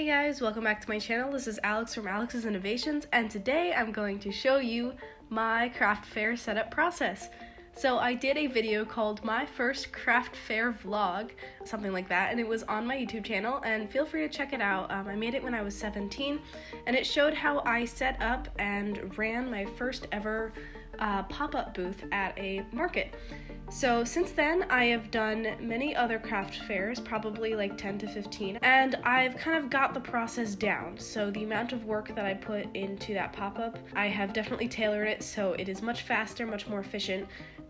Hey guys, welcome back to my channel. This is Alex from Alex's Innovations, and today I'm going to show you my craft fair setup process. So I did a video called My First Craft Fair Vlog, something like that, and it was on my YouTube channel, and feel free to check it out. I made it when I was 17, and it showed how I set up and ran my first ever pop-up booth at a market. So since then, I have done many other craft fairs, probably like 10 to 15, and I've kind of got the process down. So the amount of work that I put into that pop-up, I have definitely tailored it so it is much faster, much more efficient,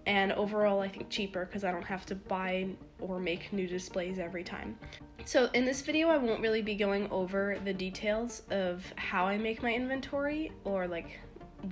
and overall I think cheaper because I don't have to buy or make new displays every time. So in this video, I won't really be going over the details of how I make my inventory or like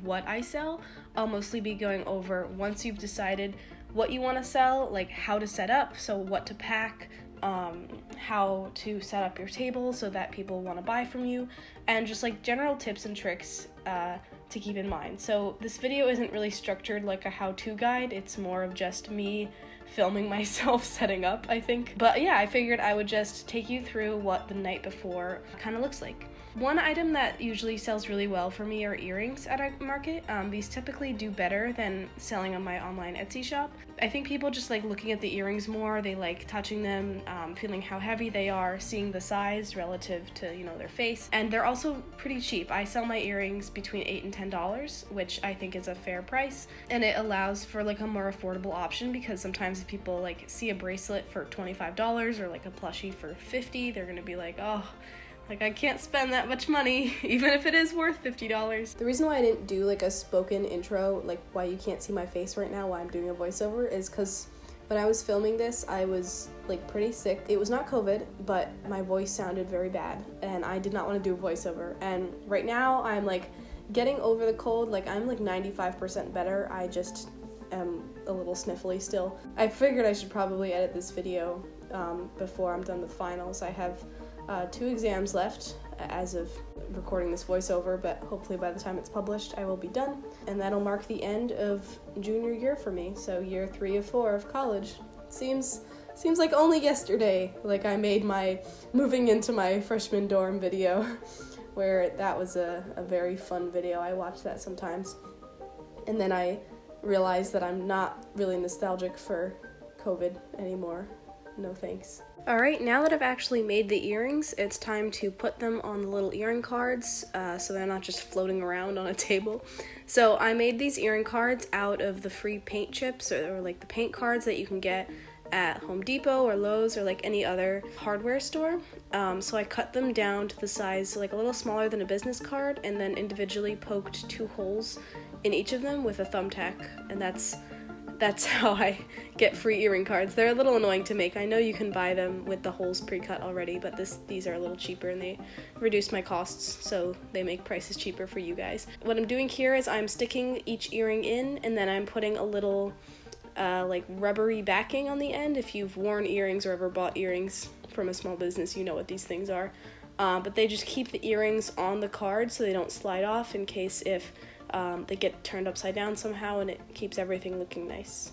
what I sell. I'll mostly be going over, once you've decided what you want to sell, like how to set up, so what to pack, how to set up your table so that people want to buy from you, and just like general tips and tricks to keep in mind. So this video isn't really structured like a how-to guide, it's more of just me filming myself setting up, I think. But yeah, I figured I would just take you through what the night before kind of looks like. One item that usually sells really well for me are earrings at a market. These typically do better than selling on my online Etsy shop. I think people just like looking at the earrings more, they like touching them, feeling how heavy they are, seeing the size relative to, you know, their face. And they're also pretty cheap. I sell my earrings between $8 and $10, which I think is a fair price. And it allows for like a more affordable option, because sometimes if people like see a bracelet for $25 or like a plushie for $50, they're gonna be like, oh, like, I can't spend that much money, even if it is worth $50. The reason why I didn't do like a spoken intro, like why you can't see my face right now while I'm doing a voiceover, is because when I was filming this, I was like pretty sick. It was not COVID, but my voice sounded very bad, and I did not want to do a voiceover. And right now, I'm like getting over the cold, like I'm like 95% better. I just am a little sniffly still. I figured I should probably edit this video before I'm done with finals. I have 2 exams left as of recording this voiceover, but hopefully by the time it's published I will be done, and that'll mark the end of junior year for me, so year 3 of 4 of college. Seems like only yesterday, like I made my moving into my freshman dorm video, where that was a very fun video. I watch that sometimes, and then I realized that I'm not really nostalgic for COVID anymore. No thanks. Alright, now that I've actually made the earrings, it's time to put them on the little earring cards so they're not just floating around on a table. So I made these earring cards out of the free paint chips or like the paint cards that you can get at Home Depot or Lowe's or like any other hardware store. So I cut them down to the size like a little smaller than a business card, and then individually poked 2 holes in each of them with a thumbtack, and that's how I get free earring cards. They're a little annoying to make. I know you can buy them with the holes pre-cut already, but these are a little cheaper and they reduce my costs, so they make prices cheaper for you guys. What I'm doing here is I'm sticking each earring in, and then I'm putting a little like rubbery backing on the end. If you've worn earrings or ever bought earrings from a small business, you know what these things are. But they just keep the earrings on the card so they don't slide off in case if they get turned upside down somehow, and it keeps everything looking nice.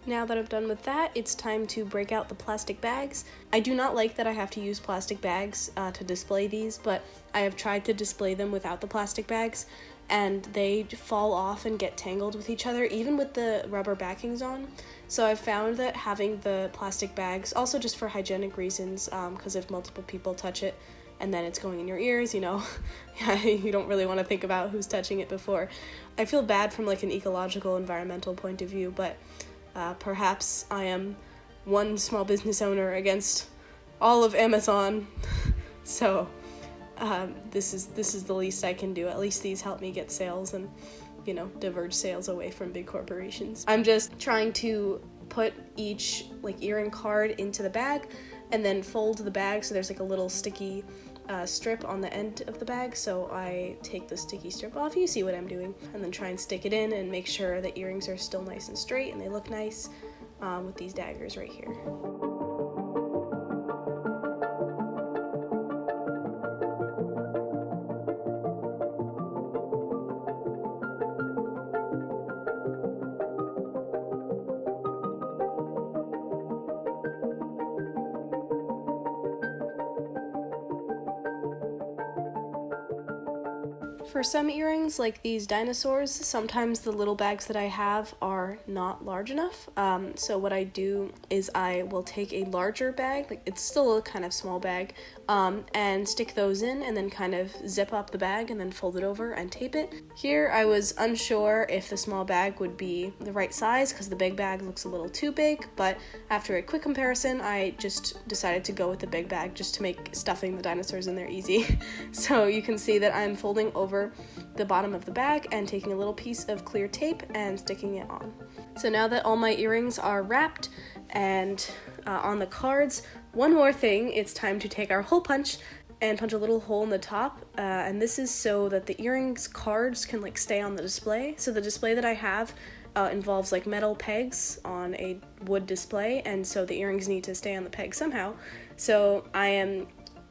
Now that I've done with that, it's time to break out the plastic bags. I do not like that I have to use plastic bags to display these, but I have tried to display them without the plastic bags, and they fall off and get tangled with each other, even with the rubber backings on. So I've found that having the plastic bags, also just for hygienic reasons, because if multiple people touch it and then it's going in your ears, you know, you don't really want to think about who's touching it before. I feel bad from like an ecological, environmental point of view, but perhaps I am one small business owner against all of Amazon, so this is the least I can do. At least these help me get sales and, you know, diverge sales away from big corporations. I'm just trying to put each like earring card into the bag and then fold the bag so there's like a little sticky strip on the end of the bag. So I take the sticky strip off, you see what I'm doing, and then try and stick it in and make sure the earrings are still nice and straight and they look nice. with these daggers right here. For some earrings, like these dinosaurs, sometimes the little bags that I have are not large enough. So what I do is I will take a larger bag, like it's still a kind of small bag, and stick those in and then kind of zip up the bag and then fold it over and tape it. Here I was unsure if the small bag would be the right size because the big bag looks a little too big, but after a quick comparison, I just decided to go with the big bag just to make stuffing the dinosaurs in there easy. So you can see that I'm folding over the bottom of the bag and taking a little piece of clear tape and sticking it on. So now that all my earrings are wrapped and on the cards, one more thing, it's time to take our hole punch and punch a little hole in the top, and this is so that the earrings cards can like stay on the display. So the display that I have involves like metal pegs on a wood display, and so the earrings need to stay on the peg somehow. So I am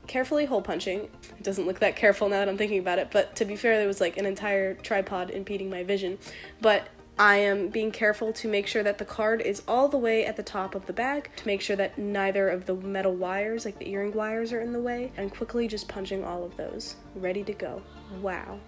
carefully hole punching. It doesn't look that careful now that I'm thinking about it, but to be fair, there was like an entire tripod impeding my vision. But I am being careful to make sure that the card is all the way at the top of the bag, to make sure that neither of the metal wires, like the earring wires, are in the way, and quickly just punching all of those. Ready to go. Wow.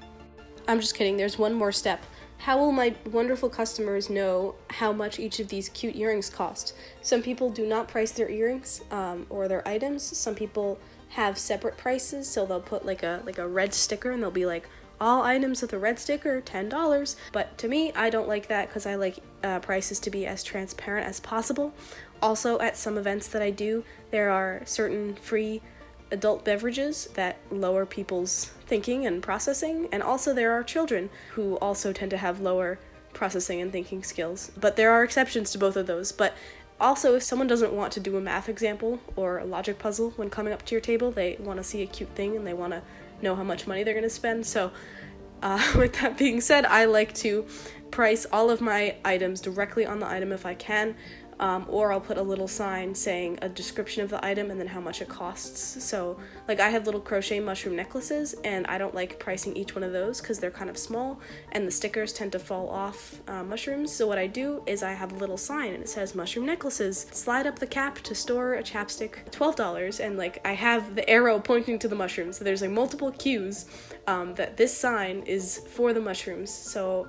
I'm just kidding, there's one more step. How will my wonderful customers know how much each of these cute earrings cost? Some people do not price their earrings or their items. Some people have separate prices, so they'll put like a red sticker and they'll be like, all items with a red sticker, $10. But to me, I don't like that because I like prices to be as transparent as possible. Also, at some events that I do, there are certain free adult beverages that lower people's thinking and processing, and also there are children who also tend to have lower processing and thinking skills. But there are exceptions to both of those. But also, if someone doesn't want to do a math example or a logic puzzle when coming up to your table, they want to see a cute thing and they want to know how much money they're going to spend. So with that being said, I like to price all of my items directly on the item if I can, or I'll put a little sign saying a description of the item and then how much it costs. So like I have little crochet mushroom necklaces, and I don't like pricing each one of those because they're kind of small and the stickers tend to fall off mushrooms. So what I do is I have a little sign and it says mushroom necklaces, slide up the cap to store a chapstick, $12, and like I have the arrow pointing to the mushrooms. So there's like multiple cues that this sign is for the mushrooms. So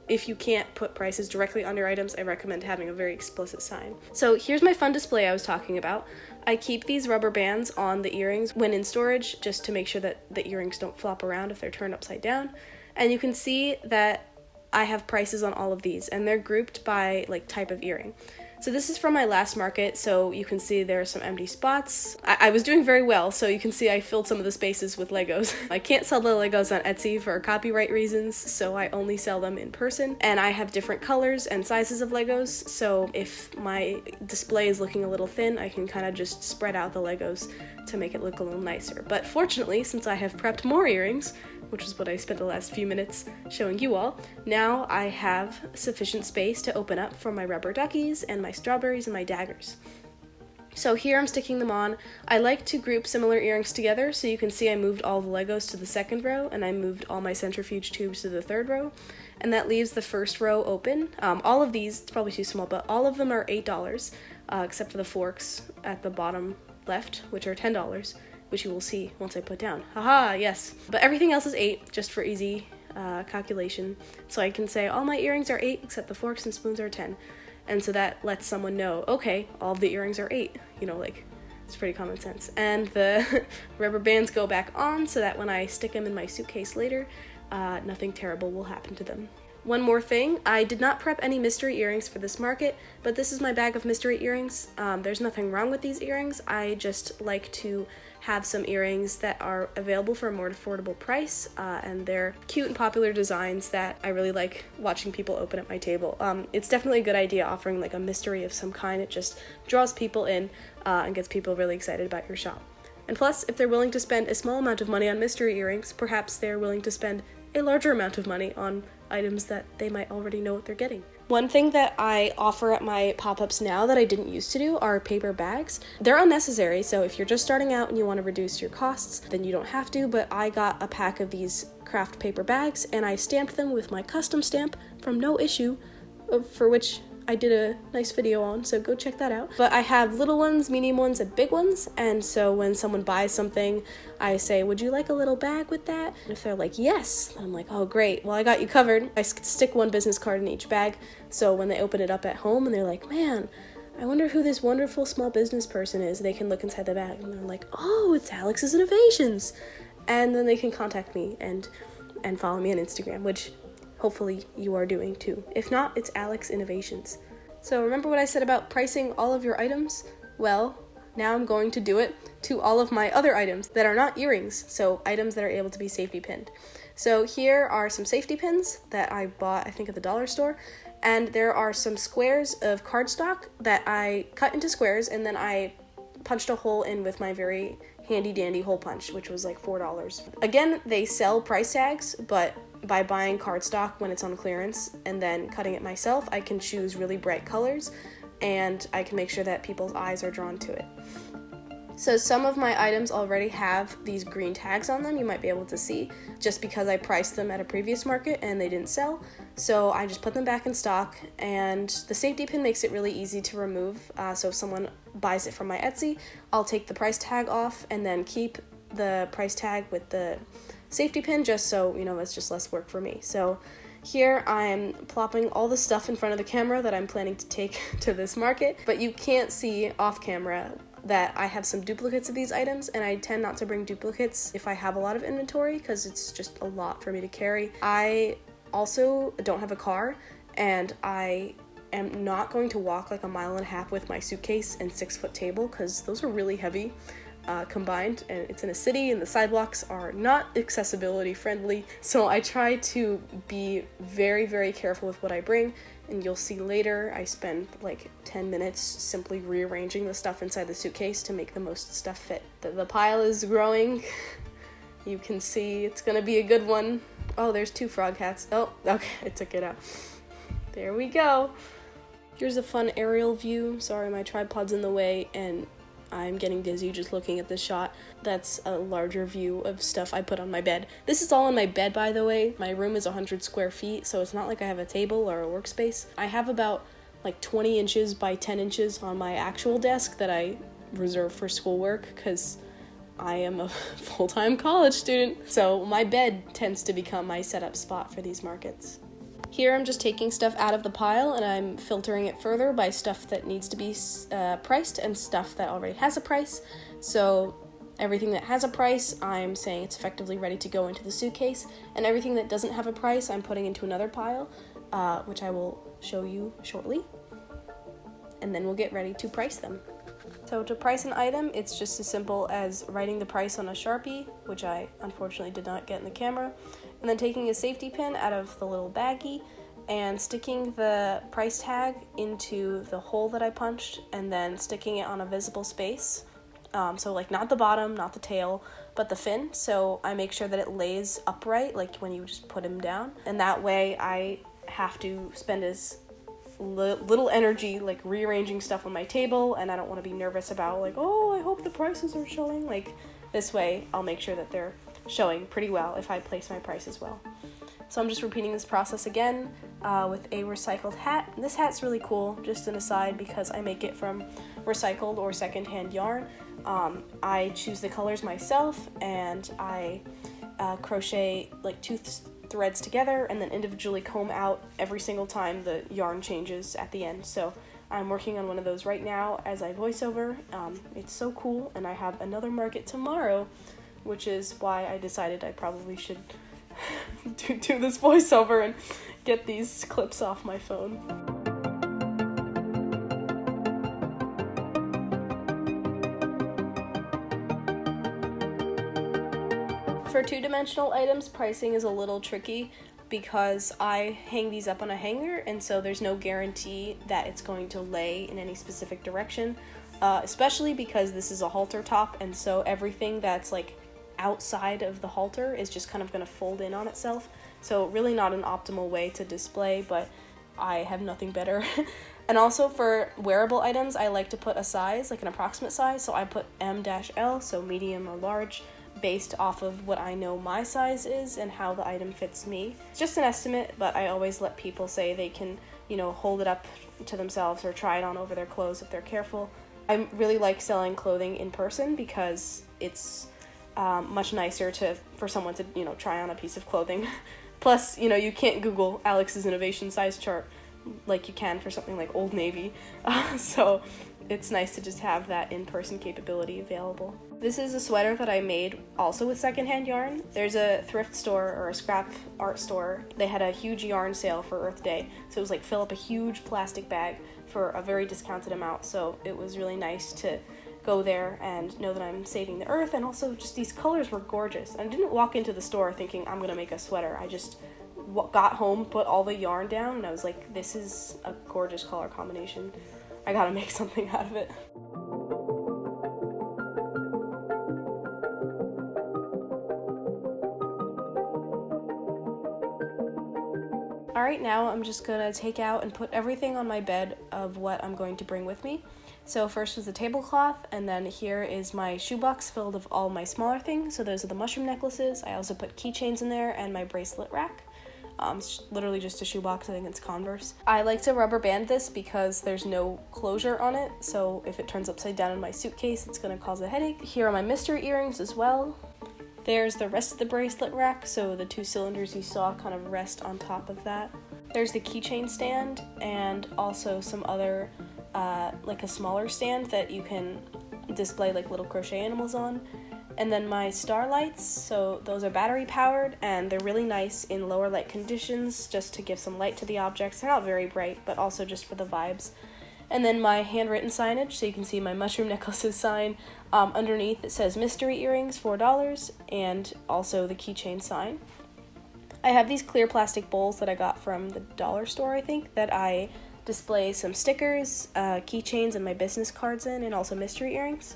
if you can't put prices directly on your items, I recommend having a very explicit sign. So here's my fun display I was talking about. I keep these rubber bands on the earrings when in storage just to make sure that the earrings don't flop around if they're turned upside down. And you can see that I have prices on all of these, and they're grouped by like type of earring. So this is from my last market, so you can see there are some empty spots. I was doing very well, so you can see I filled some of the spaces with Legos. I can't sell the Legos on Etsy for copyright reasons, so I only sell them in person. And I have different colors and sizes of Legos, so if my display is looking a little thin, I can kind of just spread out the Legos to make it look a little nicer. But fortunately, since I have prepped more earrings, which is what I spent the last few minutes showing you all, now I have sufficient space to open up for my rubber duckies and my strawberries and my daggers. So here I'm sticking them on. I like to group similar earrings together, so you can see I moved all the Legos to the second row and I moved all my centrifuge tubes to the third row, and that leaves the first row open. All of these, it's probably too small, but all of them are $8, except for the forks at the bottom left, which are $10. Which you will see once I put down. Haha, yes. But everything else is $8, just for easy calculation. So I can say all my earrings are $8, except the forks and spoons are $10. And so that lets someone know, okay, all of the earrings are $8. You know, like, it's pretty common sense. And the rubber bands go back on so that when I stick them in my suitcase later, nothing terrible will happen to them. One more thing, I did not prep any mystery earrings for this market, but this is my bag of mystery earrings. There's nothing wrong with these earrings. I just like to have some earrings that are available for a more affordable price, and they're cute and popular designs that I really like watching people open at my table. It's definitely a good idea offering like a mystery of some kind. It just draws people in and gets people really excited about your shop. And plus, if they're willing to spend a small amount of money on mystery earrings, perhaps they're willing to spend a larger amount of money on items that they might already know what they're getting. One thing that I offer at my pop-ups now that I didn't used to do are paper bags. They're unnecessary, so if you're just starting out and you want to reduce your costs, then you don't have to, but I got a pack of these craft paper bags and I stamped them with my custom stamp from No Issue, for which I did a nice video on, so go check that out. But I have little ones, medium ones, and big ones, and so when someone buys something, I say, would you like a little bag with that? And if they're like, yes, then I'm like, oh great, well I got you covered. I stick one business card in each bag, so when they open it up at home and they're like, man, I wonder who this wonderful small business person is, they can look inside the bag and they're like, oh, it's Alex's Innovations. And then they can contact me and follow me on Instagram, which hopefully you are doing too. If not, it's Alex Innovations. So remember what I said about pricing all of your items? Well, now I'm going to do it to all of my other items that are not earrings, so items that are able to be safety pinned. So here are some safety pins that I bought, I think, at the dollar store, and there are some squares of cardstock that I cut into squares and then I punched a hole in with my very handy dandy hole punch, which was like $4. Again, they sell price tags, but by buying cardstock when it's on clearance and then cutting it myself, I can choose really bright colors and I can make sure that people's eyes are drawn to it. So some of my items already have these green tags on them, you might be able to see, just because I priced them at a previous market and they didn't sell. So I just put them back in stock, and the safety pin makes it really easy to remove. So if someone buys it from my Etsy, I'll take the price tag off and then keep the price tag with the safety pin, just so, you know, it's just less work for me. So here I'm plopping all the stuff in front of the camera that I'm planning to take to this market, but you can't see off camera that I have some duplicates of these items, and I tend not to bring duplicates if I have a lot of inventory because it's just a lot for me to carry. I also don't have a car, and I am not going to walk like 1.5 miles with my suitcase and 6-foot table because those are really heavy combined, and it's in a city and the sidewalks are not accessibility friendly, so I try to be very, very careful with what I bring. And you'll see later I spend like 10 minutes simply rearranging the stuff inside the suitcase to make the most stuff fit. The pile is growing. You can see it's gonna be a good one. Oh, there's 2 frog hats. Oh, okay, I took it out. There we go. Here's a fun aerial view. Sorry, my tripod's in the way and I'm getting dizzy just looking at this shot. That's a larger view of stuff I put on my bed. This is all on my bed, by the way. My room is 100 square feet, so it's not like I have a table or a workspace. I have about like 20 inches by 10 inches on my actual desk that I reserve for schoolwork because I am a full-time college student. So my bed tends to become my setup spot for these markets. Here I'm just taking stuff out of the pile and I'm filtering it further by stuff that needs to be priced and stuff that already has a price. So everything that has a price, I'm saying it's effectively ready to go into the suitcase, and everything that doesn't have a price, I'm putting into another pile, which I will show you shortly, and then we'll get ready to price them. So to price an item, it's just as simple as writing the price on a Sharpie, which I unfortunately did not get in the camera, and then taking a safety pin out of the little baggie and sticking the price tag into the hole that I punched, and then sticking it on a visible space. So like not the bottom, not the tail, but the fin. So I make sure that it lays upright, like when you just put him down. And that way I have to spend as little energy like rearranging stuff on my table, and I don't want to be nervous about like, oh, I hope the prices are showing. Like this way I'll make sure that they're showing pretty well if I place my prices well. So I'm just repeating this process again with a recycled hat. This hat's really cool, just an aside, because I make it from recycled or secondhand yarn. I choose the colors myself, and I crochet like 2 threads together and then individually comb out every single time the yarn changes at the end. So I'm working on one of those right now as I voiceover. It's so cool, and I have another market tomorrow, which is why I decided I probably should do this voiceover and get these clips off my phone. For 2-dimensional items, pricing is a little tricky because I hang these up on a hanger, and so there's no guarantee that it's going to lay in any specific direction, especially because this is a halter top, and so everything that's like outside of the halter is just kind of going to fold in on itself. So really not an optimal way to display, but I have nothing better. And also for wearable items, I like to put a size, like an approximate size. So I put M-L, so medium or large, based off of what I know my size is and how the item fits me. It's just an estimate, but I always let people say they can, you know, hold it up to themselves or try it on over their clothes if they're careful. I really like selling clothing in person because it's much nicer for someone to, you know, try on a piece of clothing. Plus, you know, you can't Google Alex's Innovation size chart like you can for something like Old Navy. So it's nice to just have that in-person capability available. This is a sweater that I made also with secondhand yarn. There's a thrift store or a scrap art store. They had a huge yarn sale for Earth Day. So it was like fill up a huge plastic bag for a very discounted amount. So it was really nice to go there and know that I'm saving the earth, and also just these colors were gorgeous. I didn't walk into the store thinking I'm gonna make a sweater. I just got home, put all the yarn down, and I was like, this is a gorgeous color combination. I gotta make something out of it. Alright, now I'm just gonna take out and put everything on my bed of what I'm going to bring with me. So first was the tablecloth, and then here is my shoebox filled of all my smaller things. So those are the mushroom necklaces. I also put keychains in there and my bracelet rack. It's literally just a shoebox. I think it's Converse. I like to rubber band this because there's no closure on it, so if it turns upside down in my suitcase, it's gonna cause a headache. Here are my mystery earrings as well. There's the rest of the bracelet rack, so the 2 cylinders you saw kind of rest on top of that. There's the keychain stand, and also some other like a smaller stand that you can display like little crochet animals on. And then my starlights, so those are battery powered, and they're really nice in lower light conditions just to give some light to the objects. They're not very bright, but also just for the vibes. And then my handwritten signage, so you can see my mushroom necklaces sign. Underneath it says mystery earrings, $4, and also the keychain sign. I have these clear plastic bowls that I got from the dollar store, I think, that I display some stickers, keychains, and my business cards in, and also mystery earrings.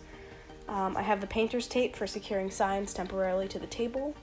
I have the painter's tape for securing signs temporarily to the table.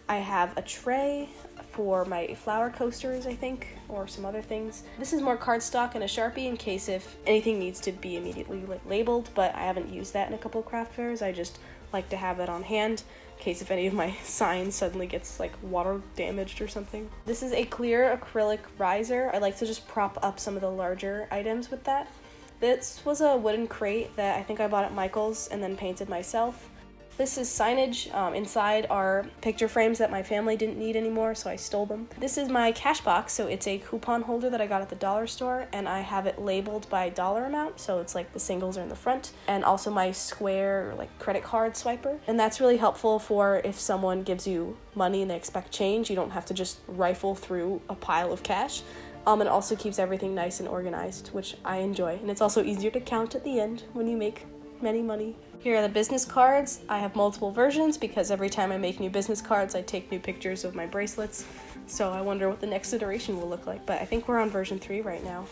I have a tray for my flower coasters, I think, or some other things. This is more cardstock and a Sharpie in case if anything needs to be immediately labeled, but I haven't used that in a couple of craft fairs. I just like to have that on hand in case if any of my signs suddenly gets like water damaged or something. This is a clear acrylic riser. I like to just prop up some of the larger items with that. This was a wooden crate that I think I bought at Michael's and then painted myself. This is signage. Inside are picture frames that my family didn't need anymore, so I stole them. This is my cash box, so it's a coupon holder that I got at the dollar store, and I have it labeled by dollar amount, so it's like the singles are in the front, and also my square like credit card swiper. And that's really helpful for if someone gives you money and they expect change, you don't have to just rifle through a pile of cash. It also keeps everything nice and organized, which I enjoy, and it's also easier to count at the end when you make many money. Here are the business cards. I have multiple versions because every time I make new business cards, I take new pictures of my bracelets. So I wonder what the next iteration will look like, but I think we're on version 3 right now.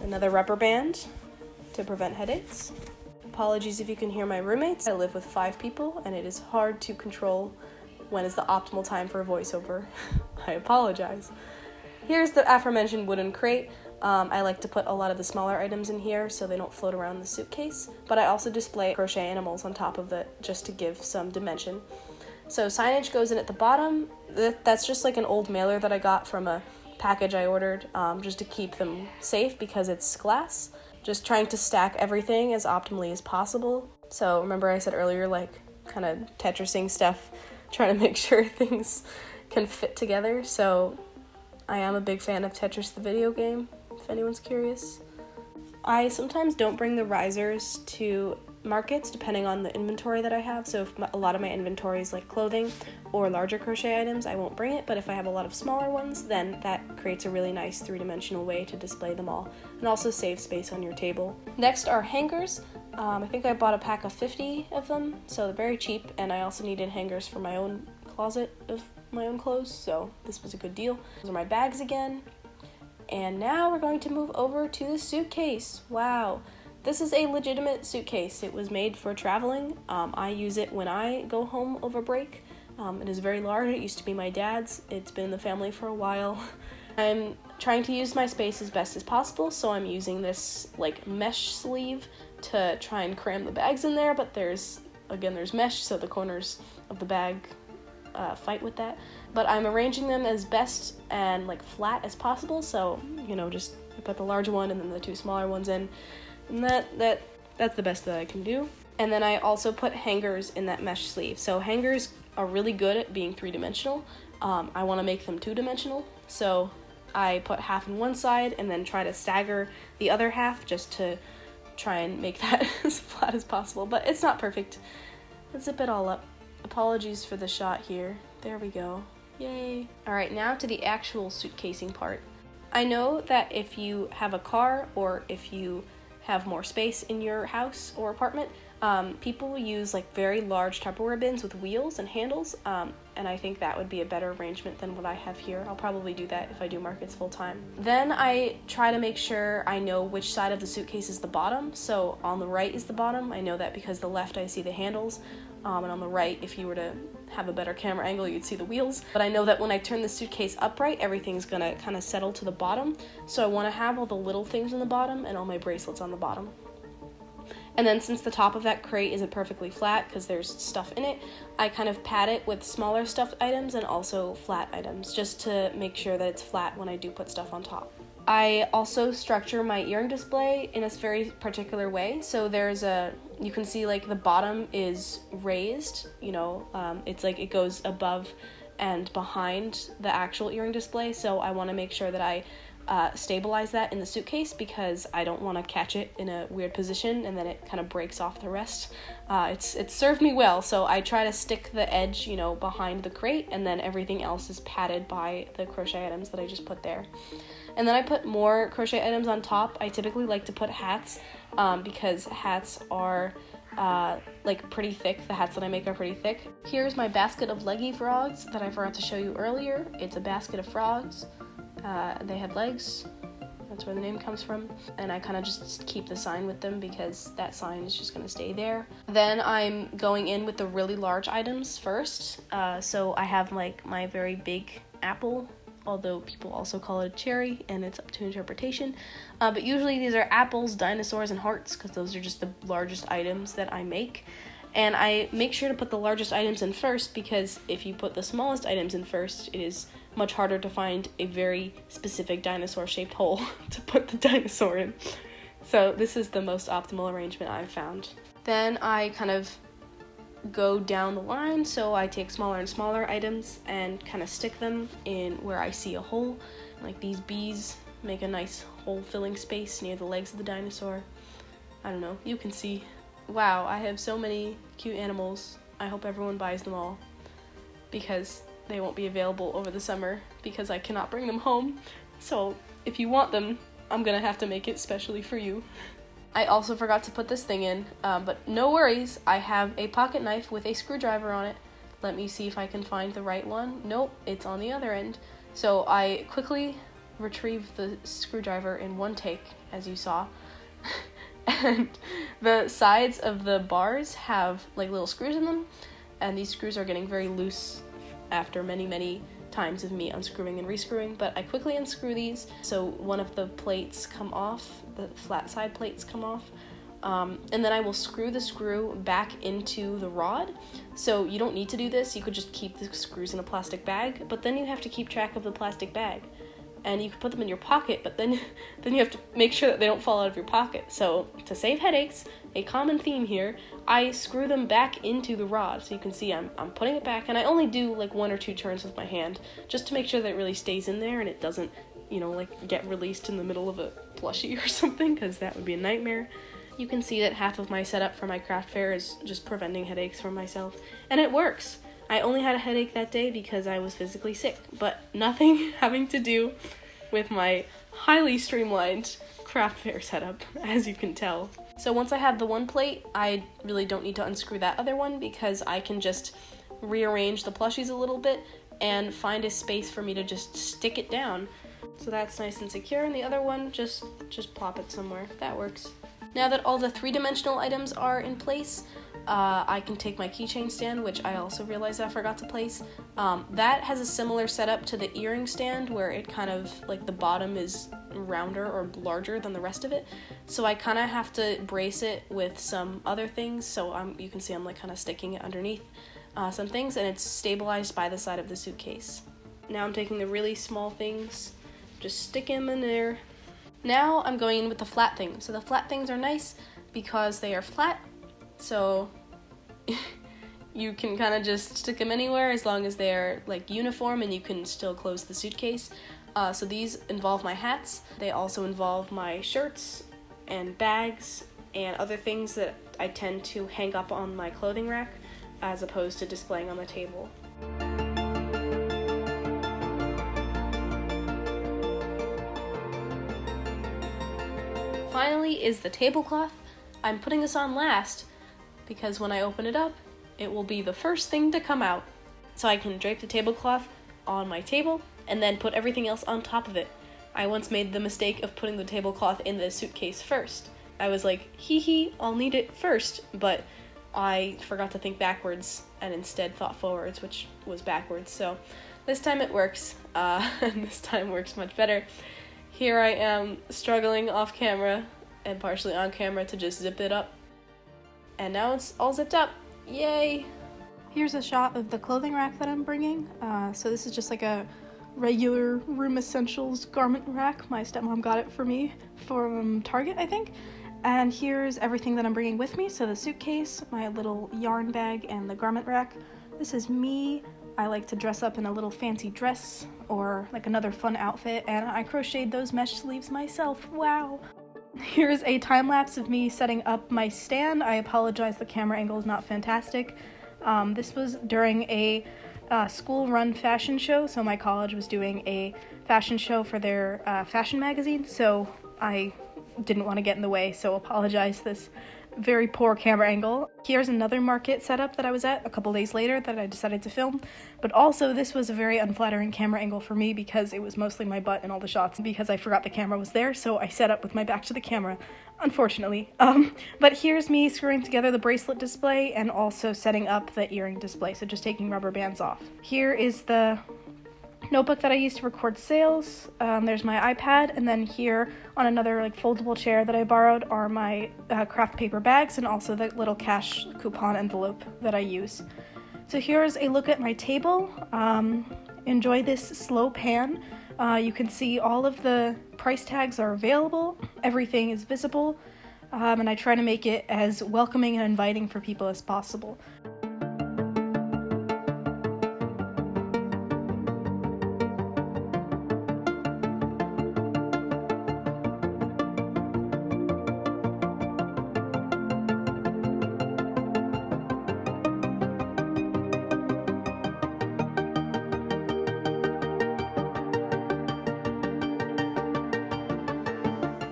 Another rubber band to prevent headaches. Apologies if you can hear my roommates. I live with 5 people, and it is hard to control when is the optimal time for a voiceover. I apologize. Here's the aforementioned wooden crate. I like to put a lot of the smaller items in here so they don't float around the suitcase, but I also display crochet animals on top of it just to give some dimension. So signage goes in at the bottom. That's just like an old mailer that I got from a package I ordered just to keep them safe because it's glass. Just trying to stack everything as optimally as possible. So remember I said earlier, like kind of Tetrising stuff, trying to make sure things can fit together. So I am a big fan of Tetris the video game, if anyone's curious. I sometimes don't bring the risers to markets depending on the inventory that I have. So if a lot of my inventory is like clothing or larger crochet items, I won't bring it. But if I have a lot of smaller ones, then that creates a really nice 3-dimensional way to display them all and also save space on your table. Next are hangers. I think I bought a pack of 50 of them, so they're very cheap, and I also needed hangers for my own closet of my own clothes, so this was a good deal. Those are my bags again. And now we're going to move over to the suitcase. Wow, This is a legitimate suitcase. It was made for traveling. I use it when I go home over break. It is very large. It used to be my dad's. It's been in the family for a while. I'm trying to use my space as best as possible, so I'm using this like mesh sleeve to try and cram the bags in there, but there's mesh, so the corners of the bag fight with that. But I'm arranging them as best and like flat as possible, so just put the large one and then the two smaller ones in, and that's the best that I can do. And then I also put hangers in that mesh sleeve. So hangers are really good at being 3-dimensional. I want to make them 2-dimensional, so I put half in one side and then try to stagger the other half just to try and make that as flat as possible, but it's not perfect. Let's zip it all up. Apologies for the shot here. There we go. Yay. Alright, now to the actual suitcasing part. I know that if you have a car or if you have more space in your house or apartment, people use like very large Tupperware bins with wheels and handles, and I think that would be a better arrangement than what I have here. I'll probably do that if I do markets full time. Then I try to make sure I know which side of the suitcase is the bottom. So on the right is the bottom. I know that because the left I see the handles, and on the right, if you were to have a better camera angle, you'd see the wheels. But I know that when I turn the suitcase upright, everything's gonna kind of settle to the bottom. So I want to have all the little things on the bottom and all my bracelets on the bottom. And then since the top of that crate isn't perfectly flat because there's stuff in it, I kind of pad it with smaller stuffed items and also flat items just to make sure that it's flat when I do put stuff on top. I also structure my earring display in a very particular way. So you can see like the bottom is raised, it's like it goes above and behind the actual earring display. So I want to make sure that I stabilize that in the suitcase because I don't want to catch it in a weird position and then it kind of breaks off the rest. It's served me well, so I try to stick the edge, behind the crate, and then everything else is padded by the crochet items that I just put there. And then I put more crochet items on top. I typically like to put hats because hats are like pretty thick. The hats that I make are pretty thick. Here's my basket of leggy frogs that I forgot to show you earlier. It's a basket of frogs. They had legs. That's where the name comes from. And I kind of just keep the sign with them because that sign is just going to stay there. Then I'm going in with the really large items first. So I have like my very big apple, although people also call it a cherry, and it's up to interpretation. But usually these are apples, dinosaurs, and hearts because those are just the largest items that I make. And I make sure to put the largest items in first because if you put the smallest items in first, it is much harder to find a very specific dinosaur-shaped hole to put the dinosaur in. So this is the most optimal arrangement I've found. Then I kind of go down the line, so I take smaller and smaller items and kind of stick them in where I see a hole. Like these bees make a nice hole-filling space near the legs of the dinosaur. I don't know, you can see. Wow, I have so many cute animals. I hope everyone buys them all because they won't be available over the summer because I cannot bring them home. So if you want them, I'm gonna have to make it specially for you. I also forgot to put this thing in, but no worries, I have a pocket knife with a screwdriver on it. Let me see if I can find the right one. Nope, it's on the other end. So I quickly retrieve the screwdriver in one take, as you saw. And the sides of the bars have like little screws in them, and these screws are getting very loose after many times of me unscrewing and rescrewing, but I quickly unscrew these so one of the plates come off, the flat side plates come off, and then I will screw the screw back into the rod. So you don't need to do this, you could just keep the screws in a plastic bag, but then you have to keep track of the plastic bag. And you can put them in your pocket, but then you have to make sure that they don't fall out of your pocket. So to save headaches, a common theme here, I screw them back into the rod. So you can see I'm putting it back, and I only do like 1 or 2 turns with my hand just to make sure that it really stays in there and it doesn't, like get released in the middle of a plushie or something, because that would be a nightmare. You can see that half of my setup for my craft fair is just preventing headaches for myself, and it works. I only had a headache that day because I was physically sick, but nothing having to do with my highly streamlined craft fair setup, as you can tell. So once I have the one plate, I really don't need to unscrew that other one because I can just rearrange the plushies a little bit and find a space for me to just stick it down. So that's nice and secure, and the other one, just plop it somewhere. That works. Now that all the three-dimensional items are in place, I can take my keychain stand, which I also realized I forgot to place. That has a similar setup to the earring stand, where it kind of, like, the bottom is rounder or larger than the rest of it. So I kind of have to brace it with some other things, so you can see I'm, like, kind of sticking it underneath some things, and it's stabilized by the side of the suitcase. Now I'm taking the really small things, just stick them in there. Now I'm going in with the flat things. So the flat things are nice because they are flat, so you can kind of just stick them anywhere as long as they're, like, uniform and you can still close the suitcase. So these involve my hats. They also involve my shirts and bags and other things that I tend to hang up on my clothing rack as opposed to displaying on the table. Finally is the tablecloth. I'm putting this on last because when I open it up, it will be the first thing to come out. So I can drape the tablecloth on my table and then put everything else on top of it. I once made the mistake of putting the tablecloth in the suitcase first. I was like, hee, I'll need it first, but I forgot to think backwards and instead thought forwards, which was backwards. So this time it works, and this time works much better. Here I am struggling off camera and partially on camera to just zip it up. And now it's all zipped up. Yay! Here's a shot of the clothing rack that I'm bringing. So this is just like a regular Room Essentials garment rack. My stepmom got it for me from Target, I think. And here's everything that I'm bringing with me. So the suitcase, my little yarn bag, and the garment rack. This is me. I like to dress up in a little fancy dress or like another fun outfit, and I crocheted those mesh sleeves myself. Wow! Here's a time lapse of me setting up my stand. I apologize, the camera angle is not fantastic. This was during a school-run fashion show, so my college was doing a fashion show for their fashion magazine, so I didn't want to get in the way, so apologize this very poor camera angle. Here's another market setup that I was at a couple days later that I decided to film, but also this was a very unflattering camera angle for me because it was mostly my butt in all the shots because I forgot the camera was there, so I set up with my back to the camera, unfortunately. But here's me screwing together the bracelet display and also setting up the earring display, so just taking rubber bands off. Here is the notebook that I used to record sales. There's my iPad, and then here on another like foldable chair that I borrowed are my craft paper bags and also the little cash coupon envelope that I use. So here's a look at my table. Enjoy this slow pan. You can see all of the price tags are available. Everything is visible, and I try to make it as welcoming and inviting for people as possible.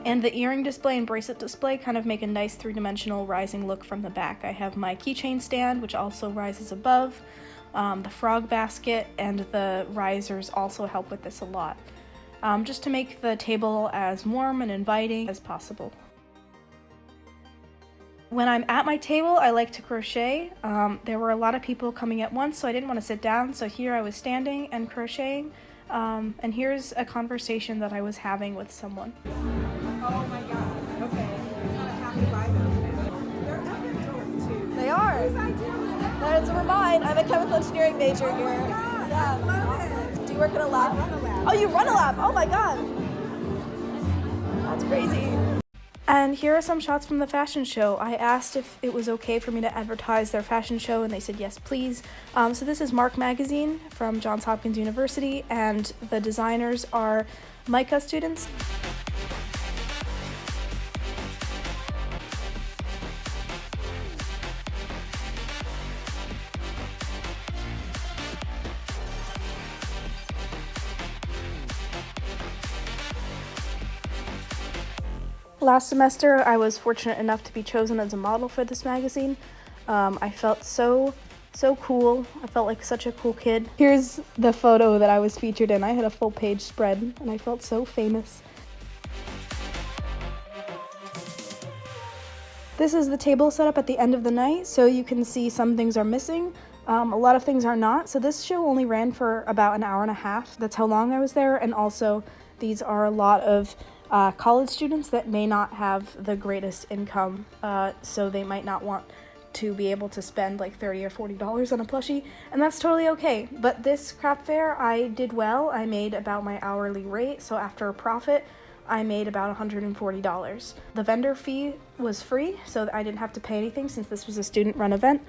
And the earring display and bracelet display kind of make a nice three-dimensional rising look from the back. I have my keychain stand, which also rises above. The frog basket and the risers also help with this a lot, just to make the table as warm and inviting as possible. When I'm at my table, I like to crochet. There were a lot of people coming at once, so I didn't want to sit down, so here I was standing and crocheting. And here's a conversation that I was having with someone. Oh my god, okay. You're gonna have to buy those now. They're epic too. They are. Whose idea was that? That's a mine. I'm a chemical engineering major Oh here. my god, Yeah. I love it. Do you work in a lab? I run a lab. Oh, you run a lab. Oh my god. That's crazy. And here are some shots from the fashion show. I asked if it was okay for me to advertise their fashion show, and they said yes, please. So this is Mark Magazine from Johns Hopkins University, and the designers are MICA students. Last semester, I was fortunate enough to be chosen as a model for this magazine. I felt so cool. I felt like such a cool kid. Here's the photo that I was featured in. I had a full page spread, and I felt so famous. This is the table set up at the end of the night, so you can see some things are missing. A lot of things are not. So this show only ran for about an hour and a half. That's how long I was there. And also, these are a lot of college students that may not have the greatest income, so they might not want to be able to spend like $30 or $40 on a plushie, and that's totally okay. But this craft fair, I did well. I made about my hourly rate, so after a profit, I made about $140. The vendor fee was free, so I didn't have to pay anything since this was a student-run event,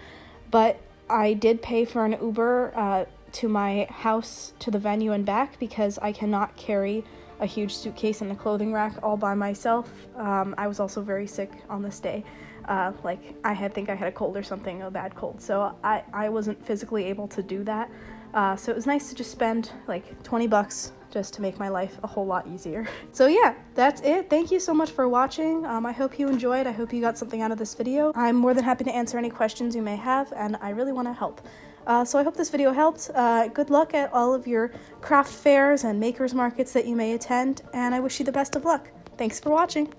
but I did pay for an Uber to my house to the venue and back because I cannot carry a huge suitcase and a clothing rack all by myself. I was also very sick on this day. I think I had a cold or something, a bad cold, so I wasn't physically able to do that. So it was nice to just spend like $20 just to make my life a whole lot easier. So yeah, that's it. Thank you so much for watching. I hope you enjoyed. I hope you got something out of this video. I'm more than happy to answer any questions you may have, and I really want to help. So I hope this video helped. Good luck at all of your craft fairs and makers markets that you may attend, and I wish you the best of luck. Thanks for watching.